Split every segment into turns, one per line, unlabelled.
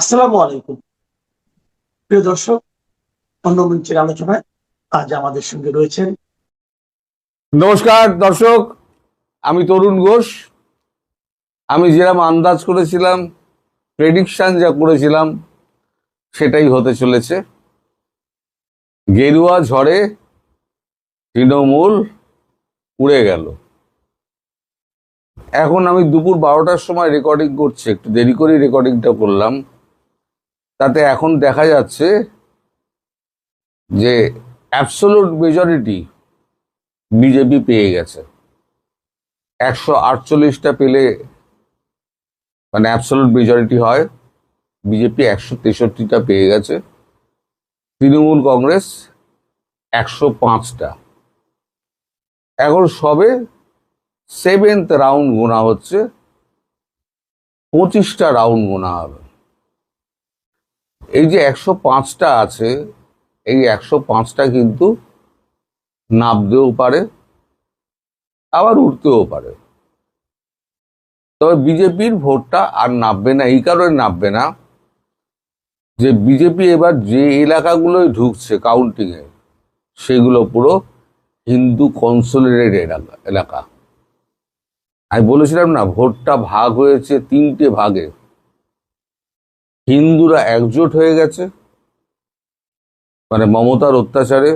আসসালামু আলাইকুম প্রিয় দর্শক। অন্য মঞ্চের আলোচনায় আজ আমাদের সঙ্গে রয়েছেন।
নমস্কার দর্শক, আমি তরুণ ঘোষ। আমি যেরকম আন্দাজ করেছিলাম, প্রেডিকশন যা করেছিলাম সেটাই হতে চলেছে। গেরুয়া ঝড়ে তৃণমূল উড়ে গেল। এখন আমি দুপুর 12টার সময় রেকর্ডিং করছি, একটু দেরি করে রেকর্ডিংটা করলাম। তাতে এখন দেখা যাচ্ছে যে অ্যাবসোলুট মেজরিটি বিজেপি পেয়ে গেছে। 148টা পেলে মানে অ্যাবসোলুট মেজরিটি হয়। বিজেপি 163টা পেয়ে গেছে, তৃণমূল কংগ্রেস 105টা। এখন সবে 7th রাউন্ড গোনা হচ্ছে, 25টা রাউন্ড গোনা হবে। এই যে 105টা আছে, এই 105টা কিন্তু নামতেও পারে, আবার উঠতেও পারে। তবে বিজেপির ভোটটা আর নামবে না। এই কারণে নামবে না যে বিজেপি এবার যে এলাকাগুলোয় ঢুকছে কাউন্টিং এ, সেগুলো পুরো হিন্দু কনসোলিডেটেড এলাকা। আমি বলেছিলাম না, ভোটটা ভাগ হয়েছে 3টে ভাগে। হিন্দুরা একজোট হয়ে গেছে, মানে মমতার অত্যাচারে,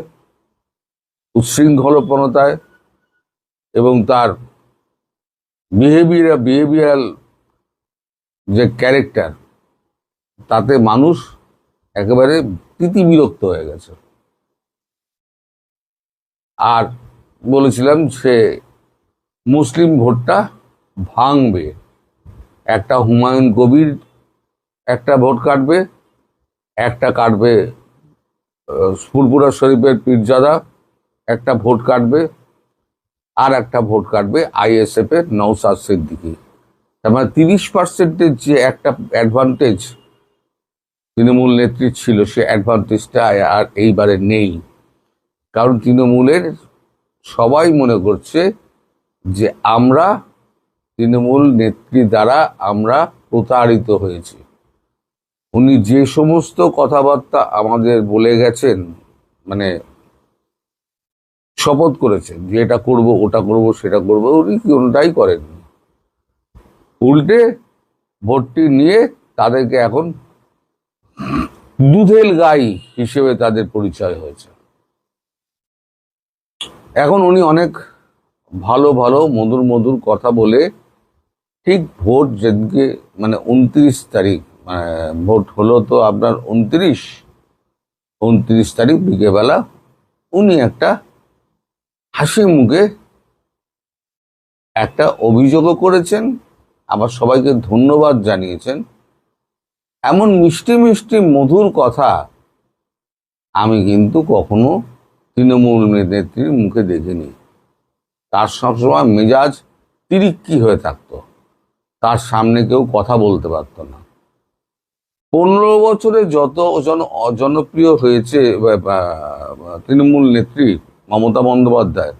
উচ্ছৃঙ্খলপনতায় এবং তার বিহেভিয়ারাল যে ক্যারেক্টার, তাতে মানুষ একেবারে বিরক্ত হয়ে গেছে। আর বলেছিলাম সে মুসলিম ভোটটা ভাঙবে। একটা হুমায়ুন কবির একটা ভোট কাটবে, একটা কাটবে ফুরফুরা শরীফের পীরজাদা একটা ভোট কাটবে, আর একটা ভোট কাটবে আইএসএফ এর নওশাদ সিদ্দিকী। তার মানে 30%-এর যে একটা অ্যাডভান্টেজ তৃণমূল নেত্রীর ছিল, সে অ্যাডভান্টেজটা আর এইবারে নেই। কারণ তৃণমূলের সবাই মনে করছে যে আমরা তৃণমূল নেত্রী দ্বারা আমরা প্রতারিত হয়েছি। উনি যে সমস্ত কথাবার্তা আমাদের বলে গেছেন, মানে শপথ করেছেন যে এটা করব, ওটা করব, সেটা করব, উনি কোনটাই করেননি। উল্টে ভোটটি নিয়ে তাদেরকে এখন দুধেল গাই হিসেবে তাদের পরিচয় হয়েছে। এখন উনি অনেক ভালো ভালো মধুর মধুর কথা বলে ঠিক ভোট যেদিকে মানে 29 তারিখ, মানে ভোট হলো তো আপনার 29 তারিখ বিকেলবেলা উনি একটা হাসি মুখে একটা অভিযোগও করেছেন, আবার সবাইকে ধন্যবাদ জানিয়েছেন। এমন মিষ্টি মিষ্টি মধুর কথা আমি কিন্তু কখনো তৃণমূল নেত্রীর মুখে দেখিনি। তার সবসময় মেজাজ তিরিক্কি হয়ে থাকতো, তার সামনে কেউ কথা বলতে পারত না। 15 বছরে যত জনপ্রিয় হয়েছে তৃণমূল নেত্রী মমতা বন্দ্যোপাধ্যায়,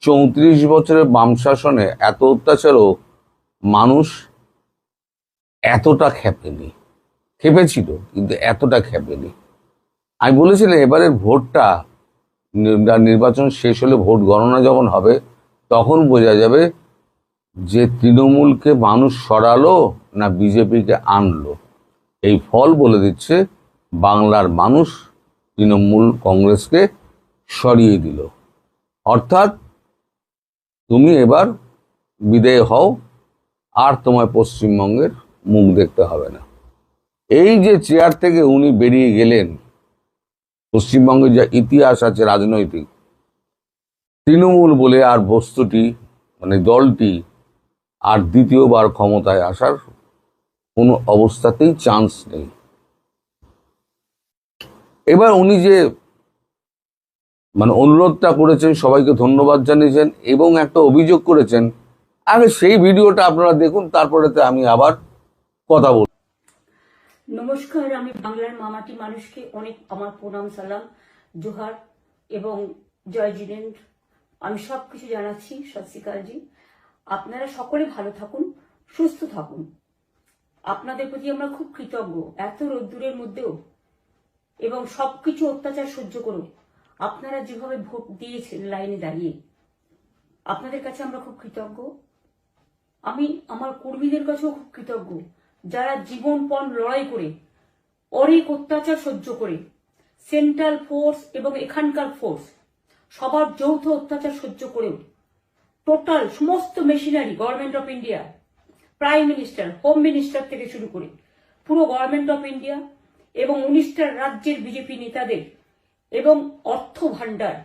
34 বছরের বাম শাসনে এত অত্যাচারও মানুষ এতটা খেপেছিল, কিন্তু এতটা খেপেনি। আমি বলেছিলাম এবারের ভোটটা, নির্বাচন শেষ হলে ভোট গণনা যখন হবে তখন বোঝা যাবে যে তৃণমূলকে মানুষ সরালো না বিজেপিকে আনলো। এই ফল বলে দিচ্ছে বাংলার মানুষ তৃণমূল কংগ্রেসকে সরিয়ে দিল। অর্থাৎ তুমি এবার বিদেয় হও, আর তোমায় পশ্চিমবঙ্গের মুখ দেখতে হবে না। এই যে চেয়ার থেকে উনি বেরিয়ে গেলেন, পশ্চিমবঙ্গের যা ইতিহাস আছে রাজনৈতিক, তৃণমূল বলে আর বস্তুটি মানে দলটি আর দ্বিতীয়বার ক্ষমতায় আসার কোনো অবস্থাতেই চান্স নেই। এবার উনি যে মানে অনুরোধটা করেছেন, সবাইকে ধন্যবাদ জানিয়েছেন এবং একটা অভিযোগ করেছেন, আগে সেই ভিডিওটা আপনারা দেখুন, তারপরেতে আমি আবার কথা বলব।
নমস্কার, আমি বাংলার মামাটি মানুষকে অনেক আমার প্রণাম, সালাম, জোহার এবং জয় জিনেন্দ্র। আমি সবকিছু জানাচ্ছি, সত শ্রী আকাল জি। আপনারা সকলে ভালো থাকুন, সুস্থ থাকুন। আপনাদের প্রতি আমরা খুব কৃতজ্ঞ। এত রোদ্দুরের মধ্যেও এবং সবকিছু অত্যাচার সহ্য করো আপনারা যেভাবে ভোট দিয়েছেন লাইনে দাঁড়িয়ে, আপনাদের কাছে আমরা খুব কৃতজ্ঞ। আমি আমার কর্মীদের কাছেও খুব কৃতজ্ঞ, যারা জীবনপণ লড়াই করে অনেক অত্যাচার সহ্য করে সেন্ট্রাল ফোর্স এবং এখানকার ফোর্স সবার যৌথ অত্যাচার সহ্য করেও টোটাল সমস্ত machinery government of India, prime minister, home minister থেকে শুরু করে পুরো গভর্নমেন্ট অফ ইন্ডিয়া এবং 19টা রাজ্যের বিজেপি নেতাদের এবং অর্থ ভান্ডার,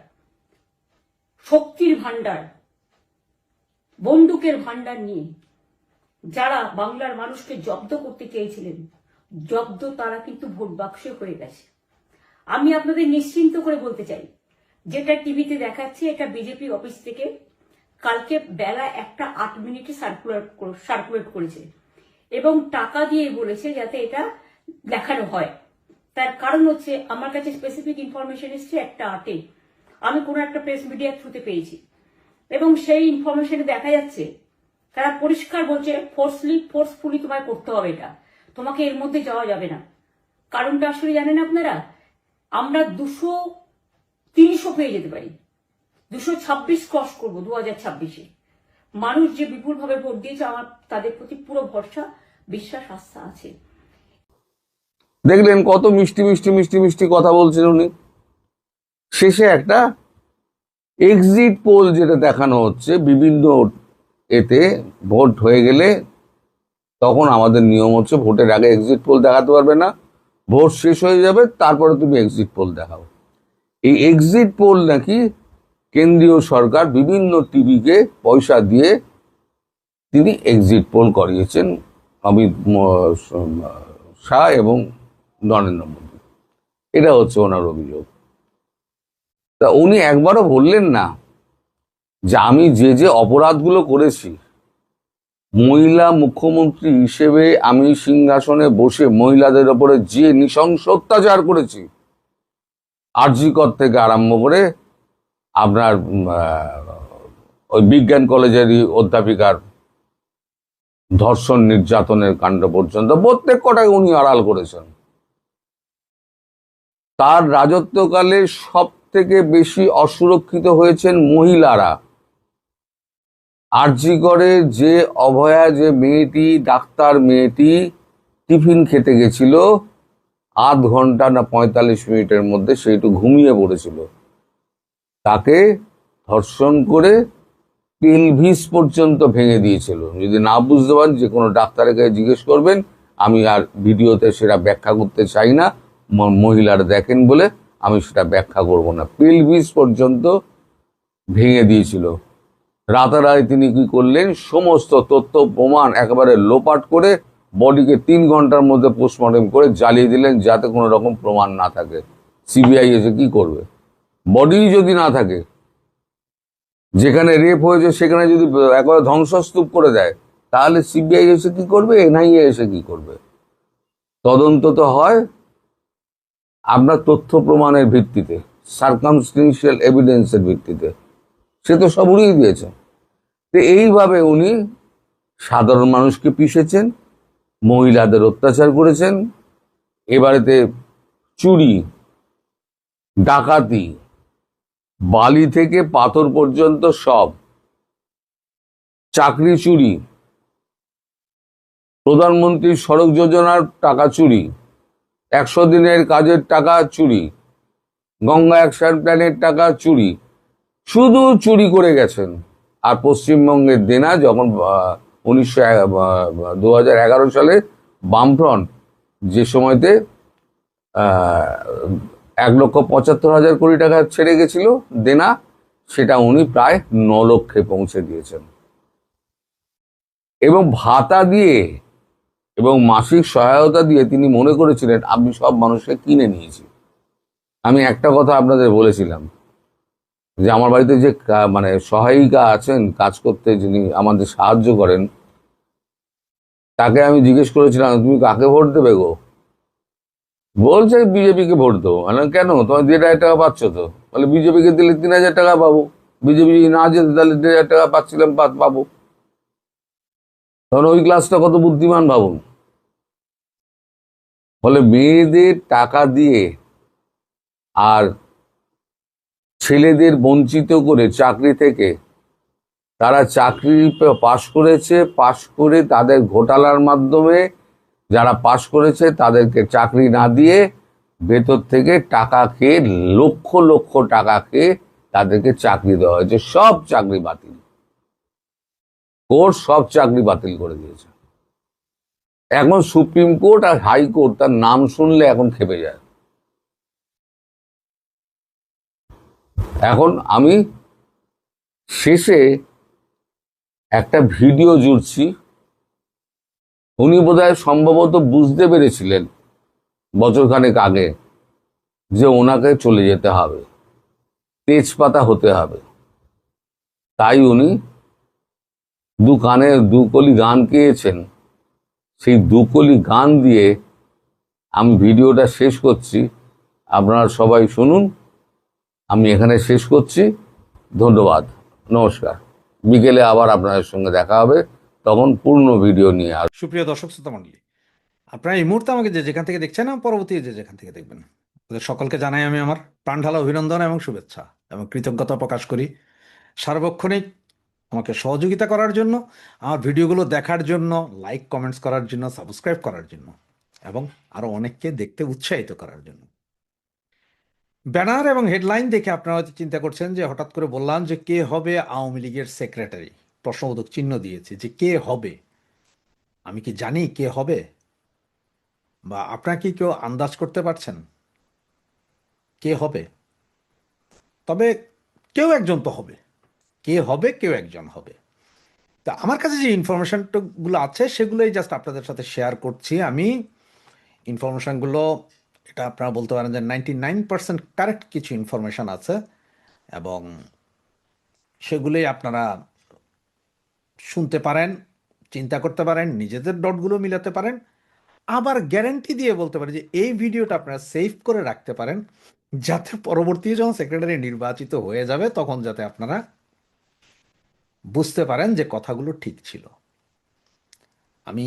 শক্তির ভান্ডার, বন্দুকের ভান্ডার নিয়ে যারা বাংলার মানুষকে জব্দ করতে চেয়েছিলেন, জব্দ তারা কিন্তু ভোট বাক্সে হয়ে গেছে। আমি আপনাদের নিশ্চিন্ত করে বলতে চাই, যেটা টিভিতে দেখাচ্ছে এটা বিজেপি অফিস থেকে কালকে বেলা 1:08 সার্কুলেট করেছে এবং টাকা দিয়ে বলেছে যাতে এটা দেখানো হয়। তার কারণ হচ্ছে আমার কাছে স্পেসিফিক ইনফরমেশন এসছে 1:08 আমি কোনো একটা প্রেস মিডিয়ার থ্রুতে পেয়েছি এবং সেই ইনফরমেশনে দেখা যাচ্ছে তারা পরিষ্কার বলছে ফোর্সফুলি তোমায় করতে হবে, এটা তোমাকে এর মধ্যে যাওয়া যাবে না। কারণটা আসলে জানেন আপনারা, আমরা 200-300 পেয়ে যেতে পারি, 226 ক্রস করবো 2026-এ। মানুষ যে বিপুল ভাবে ভোট দিয়েছে, আমার তাদের প্রতি পুরো ভরসা, বিশ্বাস, আস্থা আছে।
দেখলেন কত মিষ্টি মিষ্টি মিষ্টি মিষ্টি কথা বলছেন উনি। শেষে একটা এক্সিট পোল যেটা দেখানো হচ্ছে বিভিন্ন এতে, ভোট হয়ে গেলে তখন আমাদের নিয়ম হচ্ছে ভোটের আগে এক্সিট পোল দেখাতে পারবে না, ভোট শেষ হয়ে যাবে তারপরে তুমি এক্সিট পোল দেখাও। এই এক্সিট পোল নাকি কেন্দ্রীয় সরকার বিভিন্ন টিভিকে পয়সা দিয়ে তিনি এক্সিট পোল করিয়েছেন অমিত শাহ এবং নরেন্দ্র মোদী। এটা হচ্ছে ওনার অভিযোগ। তা উনি একবারও বললেন না যে আমি যে যে অপরাধগুলো করেছি, মহিলা মুখ্যমন্ত্রী হিসেবে আমি সিংহাসনে বসে মহিলাদের ওপরে যে নৃশংস অত্যাচার করেছি, আরজি কর থেকে আরম্ভ করে আপনার ওই বিজ্ঞান কলেজেরই অধ্যাপিকার ধর্ষণ নির্যাতনের কাণ্ড পর্যন্ত প্রত্যেক কটাই উনি আড়াল করেছেন। তার রাজত্বকালে সব থেকে বেশি অসুরক্ষিত হয়েছেন মহিলারা। আরজি করে যে অভয়া, যে মেয়েটি, ডাক্তার মেয়েটি টিফিন খেতে গেছিল, 8 ঘন্টা না 45 মিনিটের মধ্যে সে একটু ঘুমিয়ে পড়েছিল, তাকে ধর্ষণ করে পেলভিস পর্যন্ত ভেঙে দিয়েছিল। যদি না বুঝতে পারেন যে কোনো ডাক্তারের কাছে জিজ্ঞেস করবেন, আমি আর ভিডিওতে সেটা ব্যাখ্যা করতে চাই না, মহিলারা দেখেন বলে আমি সেটা ব্যাখ্যা করব না। পেলভিস পর্যন্ত ভেঙে দিয়েছিল। রাতারাতি তিনি কি করলেন, সমস্ত তথ্য প্রমাণ একেবারে লোপাট করে বডিকে 3 ঘন্টার মধ্যে পোস্টমর্টম করে জ্বালিয়ে দিলেন, যাতে কোনো রকম প্রমাণ না থাকে। সিবিআই এসে কি করবে? বডি যদি না থাকে, যেখানে রেপ হয়েছে সেখানে যদি একবারে ধ্বংসস্তূপ করে দেয়, তাহলে সিবিআই এসে কি করবে, এনআইএ এসে কি করবে? তদন্ত তো হয় আপনার তথ্য প্রমাণের ভিত্তিতে, সার্কামস্টেন্সিয়াল এভিডেন্সের ভিত্তিতে। সে তো সব উড়িয়ে দিয়েছে। তো এইভাবে উনি সাধারণ মানুষকে পিষেছেন, মহিলাদের অত্যাচার করেছেন। এবারেতে চুরি, ডাকাতি, বালি থেকে পাথর পর্যন্ত সব, চাকরি চুরি, প্রধানমন্ত্রী সড়ক যোজনার টাকা চুরি, 100 দিনের কাজের টাকা চুরি, গঙ্গা অ্যাকশন প্ল্যানের টাকা চুরি, শুধু চুরি করে গেছেন। আর পশ্চিমবঙ্গের দেনা যখন 2011 সালে বামফ্রন্ট যে সময়তে 1,75,000 কোটি টাকা ছেড়ে গেছিল দেনা, সেটা উনি প্রায় 9 লক্ষে পৌঁছে দিয়েছেন। এবং ভাতা দিয়ে এবং মাসিক সহায়তা দিয়ে তিনি মনে করেছিলেন আমি সব মানুষকে কিনে নিয়েছি। আমি একটা কথা আপনাদের বলেছিলাম যে আমার বাড়িতে যে মানে সহায়িকা আছেন কাজ করতে, যিনি আমাদের সাহায্য করেন, তাকে আমি জিজ্ঞেস করেছিলাম তুমি কাকে ভোট দেবে গো? বলছে বিজেপিকে ভোট দেবো। কেন, তোমার 1,500 টাকা পাচ্ছ তো? বলে বিজেপিকে দিলে 3,000 টাকা পাবো, বিজেপি যদি না যেতে তাহলে 1,500 টাকা পাচ্ছিলাম পাবো। তখন ওই ক্লাসটা কত বুদ্ধিমান ভাবুন। ফলে মেয়েদের টাকা দিয়ে আর ছেলেদের বঞ্চিত করে চাকরি থেকে তারা চাকরি পাশ করেছে, পাশ করে তাদের ঘোটালার মাধ্যমে যারা পাশ করেছে তাদেরকে চাকরি না দিয়ে ভেতর থেকে টাকা খেয়ে লক্ষ লক্ষ টাকা খেয়ে তাদেরকে চাকরি দেওয়া হয়েছে। সব চাকরি বাতিল, কোর্ট সব চাকরি বাতিল করে দিয়েছে। এখন সুপ্রিম কোর্ট আর হাইকোর্ট তার নাম শুনলে এখন খেপে যায়। এখন আমি শেষে একটা ভিডিও জুড়ছি। উনি বোধহয় সম্ভবত বুঝতে পেরেছিলেন বছরখানেক আগে যে ওনাকে চলে যেতে হবে, তেজপাতা হতে হবে, তাই উনি দু কলি গান গেয়েছেন। সেই দু কলি গান দিয়ে আমি ভিডিওটা শেষ করছি, আপনারা সবাই শুনুন। আমি এখানে শেষ করছি। ধন্যবাদ, নমস্কার। বিকেলে আবার আপনাদের সঙ্গে দেখা হবে, তখন পূর্ণ ভিডিও নিয়ে আসবো।
সুপ্রিয় দর্শক শ্রোতা মণ্ডলী, আপনারা এই মুহূর্তে আমাকে যে যেখান থেকে দেখছেন এবং পরবর্তী যে যেখান থেকে দেখবেন, তাদের সকলকে জানাই আমি আমার প্রাণঢালা অভিনন্দন এবং শুভেচ্ছা এবং কৃতজ্ঞতা প্রকাশ করি সার্বক্ষণিক আমাকে সহযোগিতা করার জন্য, আমার ভিডিওগুলো দেখার জন্য, লাইক কমেন্টস করার জন্য, সাবস্ক্রাইব করার জন্য এবং আরও অনেককে দেখতে উৎসাহিত করার জন্য। ব্যানার এবং হেডলাইন দেখে আপনারা হয়তো চিন্তা করছেন যে হঠাৎ করে বললাম যে কে হবে আওয়ামী লীগের সেক্রেটারি, প্রশ্নবোধক চিহ্ন দিয়েছি যে কে হবে। আমি কি জানি কে হবে, বা আপনারা কি কেউ আন্দাজ করতে পারছেন কে হবে? তবে কেউ একজন তো হবে। কে হবে? কেউ একজন হবে। তা আমার কাছে যে ইনফরমেশনগুলো আছে সেগুলোই জাস্ট আপনাদের সাথে শেয়ার করছি আমি। ইনফরমেশনগুলো এটা আপনারা বলতে পারেন যে 99% কারেক্ট কিছু ইনফরমেশন আছে এবং সেগুলোই আপনারা শুনতে পারেন, চিন্তা করতে পারেন, নিজেদের ডটগুলো মিলাতে পারেন। আবার গ্যারান্টি দিয়ে বলতে পারি যে এই ভিডিওটা আপনারা সেভ করে রাখতে পারেন, যাতে পরবর্তী যখন সেক্রেটারি নির্বাচিত হয়ে যাবে তখন যাতে আপনারা বুঝতে পারেন যে কথাগুলো ঠিক ছিল। আমি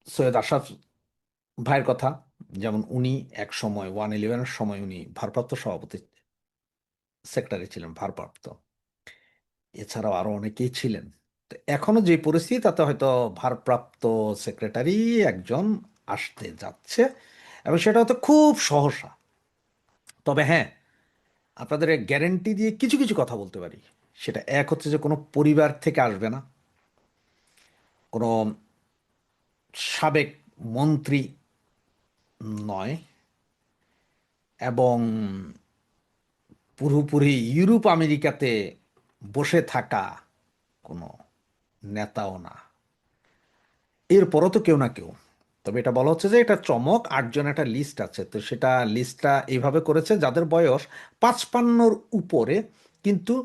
সৈয়দ আশরাফ ভাইয়ের কথা, যেমন উনি এক সময় 111-এর সময় উনি ভারপ্রাপ্ত সভাপতি সেক্রেটারি ছিলেন, ভারপ্রাপ্ত। এছাড়াও আরো অনেকেই ছিলেন। তো এখনো যে পরিস্থিতি তাতে হয়তো ভারপ্রাপ্ত সেক্রেটারি একজন আসতে যাচ্ছে এবং সেটা হয়তো খুব সহসা। তবে হ্যাঁ, আপনাদের গ্যারেন্টি দিয়ে কিছু কিছু কথা বলতে পারি। সেটা এক হচ্ছে যে কোনো পরিবার থেকে আসবে না, কোনো সাবেক মন্ত্রী নয়, এবং পুরোপুরি ইউরোপ আমেরিকাতে বসে থাকা কোনো নেতাও না। এরপরও তো কেউ না কেউ। তবে এটা বলা হচ্ছে যে এটা চমক, 8জন একটা লিস্ট আছে। তো সেটা লিস্টটা এইভাবে করেছে যাদের বয়স 55-র উপরে কিন্তু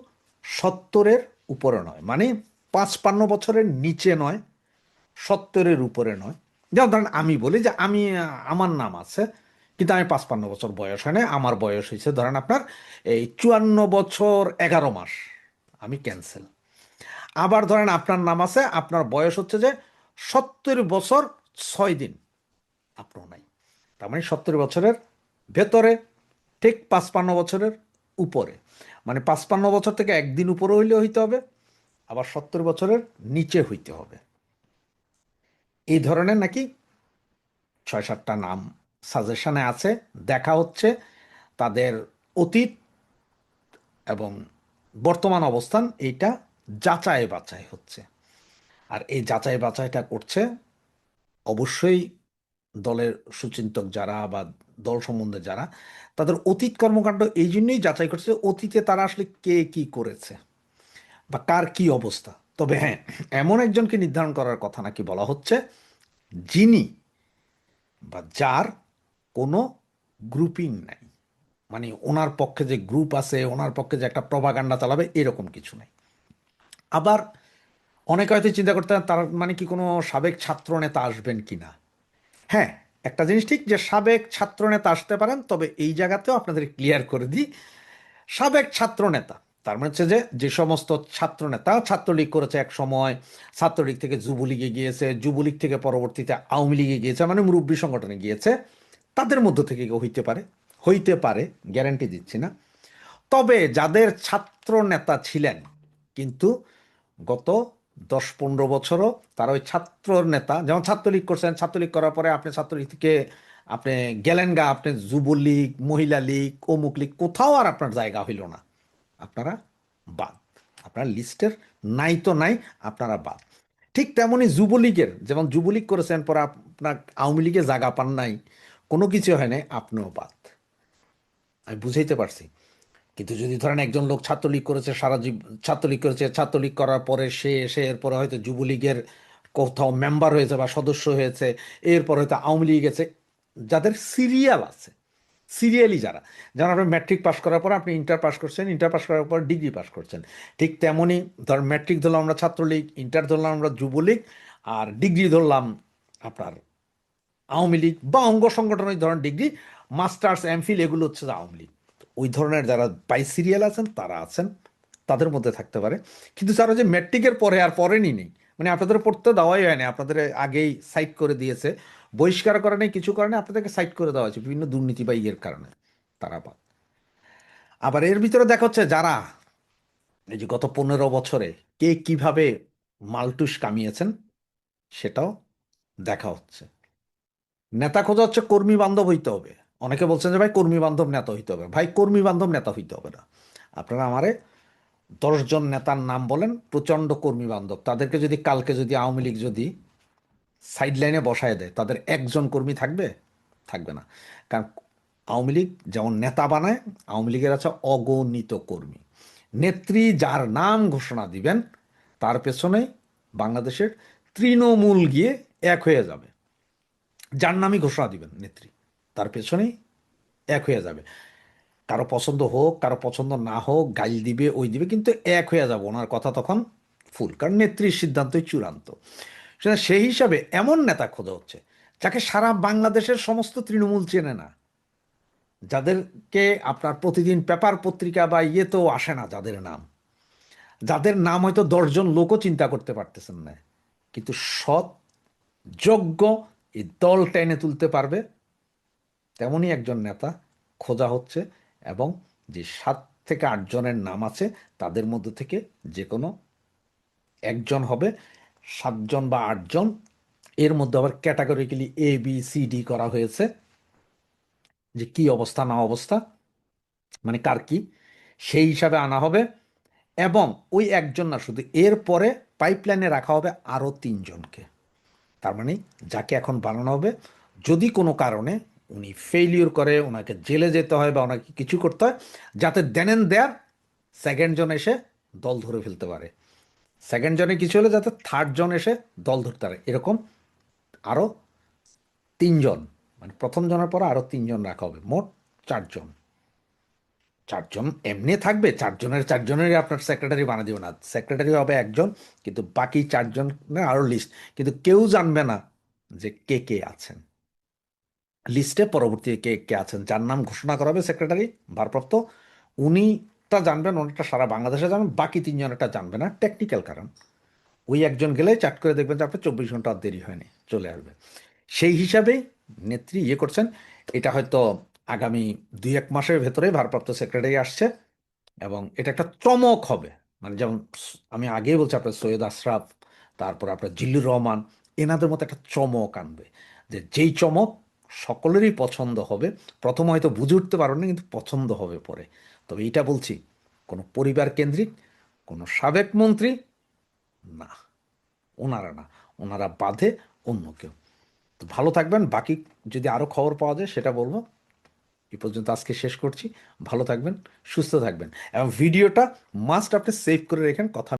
70-এর উপরে নয়, মানে 55 বছরের নিচে নয়, 70-এর উপরে নয়। যেমন ধরেন আমি বলি যে আমার নাম আছে কিন্তু আমি 55 বছর বয়স হয় না, আমার বয়স হয়েছে ধরেন আপনার এই 54 বছর 11 মাস, আমি ক্যান্সেল। আবার ধরেন আপনার নাম আছে, আপনার বয়স হচ্ছে যে 70 বছর 6 দিন, আপনার নাই। তার মানে 70 বছরের ভেতরে, ঠিক 55 বছরের উপরে, মানে 55 বছর থেকে একদিন উপরে হইলে হইতে হবে, আবার 70 বছরের নিচে হইতে হবে। এই ধরনের নাকি 6-7টা নাম সাজেশনে আছে, দেখা হচ্ছে। তাদের অতীত এবং বর্তমান অবস্থান এইটা যাচাই বাছাই হচ্ছে। আর এই যাচাই বাছাইটা করছে অবশ্যই দলের সুচিন্তক যারা বা দল সম্বন্ধে যারা, তাদের অতীত কর্মকাণ্ড এই জন্যই যাচাই করছে অতীতে তারা আসলে কে কি করেছে বা কার কি অবস্থা। তবে হ্যাঁ, এমন একজনকে নির্ধারণ করার কথা নাকি বলা হচ্ছে যিনি বা যার কোনো গ্রুপিং নাই, মানে ওনার পক্ষে যে গ্রুপ আছে, ওনার পক্ষে যে একটা প্রপাগান্ডা চালাবে এরকম কিছু নাই। আবার অনেকে হয়তো চিন্তা করতে পারেন তার মানে কি কোনো সাবেক ছাত্র নেতা আসবেন কিনা। হ্যাঁ, একটা জিনিস ঠিক যে সাবেক ছাত্র নেতা আসতে পারেন, তবে এই জায়গাতেও আপনাদের ক্লিয়ার করে দিই, সাবেক ছাত্র নেতা তার মানে হচ্ছে যে যে সমস্ত ছাত্র নেতা ছাত্রলীগ করেছে এক সময়, ছাত্রলীগ থেকে যুবলীগে গিয়েছে, যুবলীগ থেকে পরবর্তীতে আওয়ামী লীগে গিয়েছে, মানে মুরব্বী সংগঠনে গিয়েছে, তাদের মধ্য থেকে কেউ হইতে পারে, গ্যারান্টি দিচ্ছি না। তবে যাদের ছাত্র নেতা ছিলেন কিন্তু গত 10-15 বছরও তারা ওই ছাত্র নেতা, যেমন ছাত্রলীগ করছেন, ছাত্রলীগ করার পরে আপনি ছাত্রলীগ থেকে আপনি গেলেন গা, আপনি যুবলীগ, মহিলা লীগ, অমুক লীগ, কোথাও আর আপনার জায়গা হইল না, আপনারা বাদ, আপনার লিস্টের নাই তো নাই, আপনারা বাদ। ঠিক তেমনই যুবলীগের, যেমন যুবলীগ করেছেন পরে আপনার আওয়ামী লীগে জায়গা পান নাই, কোনো কিছু হয় নাই, আপনিও বাদ। আমি বুঝাইতে পারছি। কিন্তু যদি ধরেন একজন লোক ছাত্রলীগ করেছে, সারা ছাত্রলীগ করেছে, ছাত্রলীগ করার পরে সে এসে এরপরে হয়তো যুবলীগের কোথাও মেম্বার হয়েছে বা সদস্য হয়েছে, এরপর হয়তো আওয়ামী লীগ গেছে, যাদের সিরিয়াল আছে, সিরিয়ালি যারা, যেমন আপনি ম্যাট্রিক পাস করার পর আপনি ইন্টার পাস করছেন, ইন্টার পাস করার পর ডিগ্রি পাস করছেন, ঠিক তেমনই ধর ম্যাট্রিক ধরলাম আমরা ছাত্রলীগ, ইন্টার ধরলাম আমরা যুবলীগ, আর ডিগ্রি ধরলাম আপনার আওয়ামী লীগ বা অঙ্গ সংগঠনের ধরেন ডিগ্রি, মাস্টার্স, এমফিল, এগুলো হচ্ছে যে আওয়ামী লীগ। ওই ধরনের যারা বাই সিরিয়াল আছেন তারা আছেন, তাদের মধ্যে থাকতে পারে। কিন্তু যারা যে ম্যাট্রিকের পরে আর পড়েনি নেই, মানে আপনাদের পড়তে দেওয়াই হয়নি, আপনাদের আগেই সাইট করে দিয়েছে, বহিষ্কার করে নেই, কিছু করে নেই, আপনাদেরকে সাইট করে দেওয়া হয়েছে বিভিন্ন দুর্নীতি বা ইয়ের কারণে, তারা বাদ। আবার এর ভিতরে দেখা হচ্ছে যারা এই যে গত 15 বছরে কে কিভাবে মালটুস কামিয়েছেন সেটাও দেখা হচ্ছে। নেতা খোঁজা হচ্ছে কর্মী বান্ধব হইতে হবে। অনেকে বলছেন যে ভাই কর্মী বান্ধব নেতা হইতে হবে, ভাই কর্মী বান্ধব নেতা হইতে হবে না। আপনারা আমারে 10 জন নেতার নাম বলেন প্রচণ্ড কর্মী বান্ধব, তাদেরকে যদি কালকে যদি আওয়ামী লীগ যদি সাইড লাইনে বসায় দেয়, তাদের একজন কর্মী থাকবে? থাকবে না। কারণ আওয়ামী লীগ যেমন নেতা বানায়, আওয়ামী লীগের আছে অগণিত কর্মী। নেত্রী যার নাম ঘোষণা দিবেন তার পেছনে বাংলাদেশের তৃণমূল গিয়ে এক হয়ে যাবে। যার নামই ঘোষণা দিবেন নেত্রী, তার পেছনেই এক হয়ে যাবে। কারো পছন্দ হোক, কারো পছন্দ না হোক, গাইল দিবে, ওই দিবে, কিন্তু এক হয়ে যাবে, ওনার কথা তখন ফুল, কারণ নেত্রীর সিদ্ধান্তই চূড়ান্ত। সেই হিসাবে এমন নেতা খোঁজা হচ্ছে যাকে সারা বাংলাদেশের সমস্ত তৃণমূল চেনে না, যাদেরকে আপনার প্রতিদিন পেপার পত্রিকা বা ইয়েতেও আসে না, যাদের নাম হয়তো 10 জন লোকও চিন্তা করতে পারতেছেন না, কিন্তু সৎ, যোগ্য, এই দল টেনে তুলতে পারবে, তেমনই একজন নেতা খোঁজা হচ্ছে। এবং যে 7 থেকে 8 জনের নাম আছে তাদের মধ্যে থেকে যে কোনো একজন হবে, 7 জন বা 8 জন, এর মধ্যে আবার ক্যাটাগরিক্যালি ABCD করা হয়েছে, যে কি অবস্থা না অবস্থা, মানে কার কি, সেই হিসাবে আনা হবে। এবং ওই একজন না শুধু, এর পরে পাইপলাইনে রাখা হবে আরও 3 জনকে। তার মানে যাকে এখন বানানো হবে, যদি কোনো কারণে উনি ফেইলিওর করে, ওনাকে জেলে যেতে হয় বা ওনাকে কিছু করতে হয়, যাতে দেন দেয়ার 2nd জন এসে দল ধরে ফেলতে পারে, 2nd জনে কিছু হলে যাতে 3rd জন এসে দল ধরতে পারে, এরকম আরও 3 জন, মানে প্রথম জনের পরে আরও 3 জন রাখা হবে, মোট 4 জন। 4 জন এমনি থাকবে, 4জনের আপনার সেক্রেটারি বানিয়ে দেবে না, সেক্রেটারি হবে একজন, কিন্তু বাকি 4 জন আরও লিস্ট, কিন্তু কেউ জানবে না যে কে কে আছেন লিস্টে, পরবর্তী কে কে আছেন, যার নাম ঘোষণা করা হবে সেক্রেটারি ভারপ্রাপ্ত, উনিটা জানবেন, ওনারটা সারা বাংলাদেশে জানবেন, বাকি 3জনেরটা জানবে না, টেকনিক্যাল কারণ। ওই একজন গেলেই চাট করে দেখবেন যে আপনার 24 ঘন্টা আর দেরি হয়নি, চলে আসবে। সেই হিসাবেই নেত্রী ইয়ে করছেন। এটা হয়তো আগামী 2-1 মাসের ভেতরে ভারপ্রাপ্ত সেক্রেটারি আসছে, এবং এটা একটা চমক হবে। মানে যেমন আমি আগেই বলছি, আপনার সৈয়দ আশরাফ, তারপর আপনার জিল্লুর রহমান, এনাদের মতো একটা চমক আনবে, যে যেই চমক সকলেরই পছন্দ হবে। প্রথম হয়তো বুঝে উঠতে পারবেন না, কিন্তু পছন্দ হবে পরে। তবে এইটা বলছি, কোনো পরিবার কেন্দ্রিক, কোনো সাবেক মন্ত্রী না, ওনারা না, ওনারা বাদে অন্য কেউ। তো ভালো থাকবেন, বাকি যদি আরও খবর পাওয়া যায় সেটা বলবো। এই পর্যন্ত আজকে শেষ করছি। ভালো থাকবেন, সুস্থ থাকবেন, এবং ভিডিওটা মাস্ট আপনি সেভ করে রেখেন। কথা